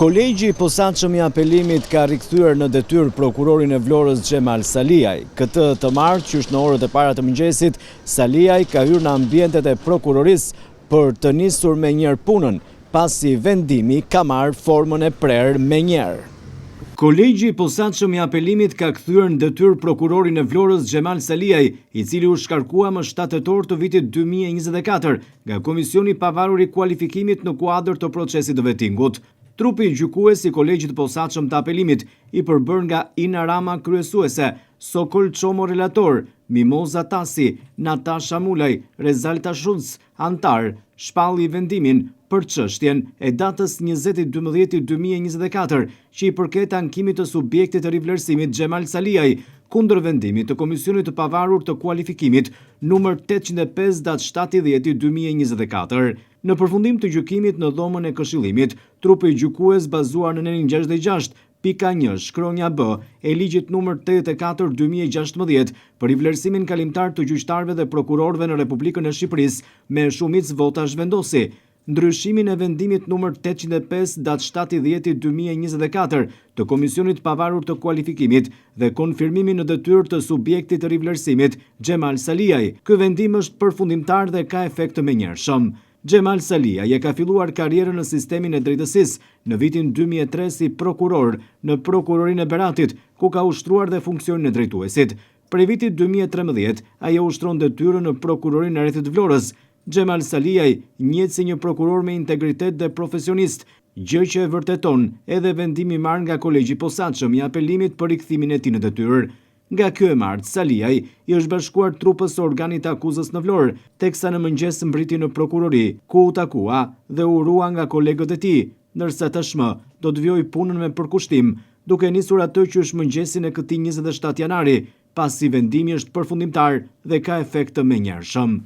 Kolegji i posaçëm i apelimit ka rikthyer në detyrë prokurorin e Vlorës Xhemal Saliaj. Këtë të martë, qysh në orët e para të mëngjesit, Saliaj ka hyrë në ambientet e prokurorisë për të nisur menjëherë punën, pasi vendimi ka marrë formën e prerë menjëherë. Kolegji i posaçëm i apelimit ka kthyer në detyrë prokurorin e Vlorës Xhemal Saliaj, i cili u shkarkua më 7 tetor të vitit 2024 nga Komisioni i Pavarur i Kualifikimit në kuadër të procesit të vettingut. Trupi gjykues i kolegjit të posaçëm të apelimit i përbër nga Ina Rama kryesuese, Sokol Çomo relator, Mimoza Tasi, Natasha Mulaj, Rezalta Shulc, antar, shpalli vendimin për çështjen e datës 20/12/2024 që i përket ankimit të subjektit të rivlerësimit Xhemal Saliaj kundër vendimit të Komisionit të Pavarur të Kualifikimit numër 805 datë 7/10/2024. Në përfundim të gjykimit në dhomën e këshillimit, trupi gjykues bazuar në nenin 66.1 shkronja B e ligjit numër 84/2016 për rivlerësimin kalimtar të gjyqtarëve dhe prokurorëve në Republikën e Shqipërisë me shumicë votash vendosi ndryshimin e vendimit numër 805 datë 7/10/2024 të Komisionit Pavarur të Kualifikimit dhe konfirmimin në detyrë të subjektit të rivlerësimit Xhemal Saliaj. Ky vendim është përfundimtar dhe ka efekt të menjëhershëm. Xhemal Saliaj ka filluar karrierën në sistemin e drejtësisë në vitin 2003 si prokuror në prokurorinë e Beratit, ku ka ushtruar dhe funksionin e drejtuesit. Prej vitit 2013, ai ushtron detyrën në prokurorinë e Rrethit Vlorës. Xhemal Saliaj njihet si një prokuror me integritet dhe profesionist, gjë që e vërteton edhe vendimi marrë nga kolegji i posaçëm i apelimit për rikthimin e tij në detyrë. Nga kjo e martë, Saliaj i është bashkuar trupës së organit të akuzës në Vlorë, teksa në mëngjes mbriti në prokurori, ku u takua dhe u urua nga kolegët e tij, ndërsa tashmë do të vijojë punën me përkushtim, duke nisur atë që është mëngjesin e këtij 27 janari, pasi vendimi është përfundimtar dhe ka efekt të menjëhershëm.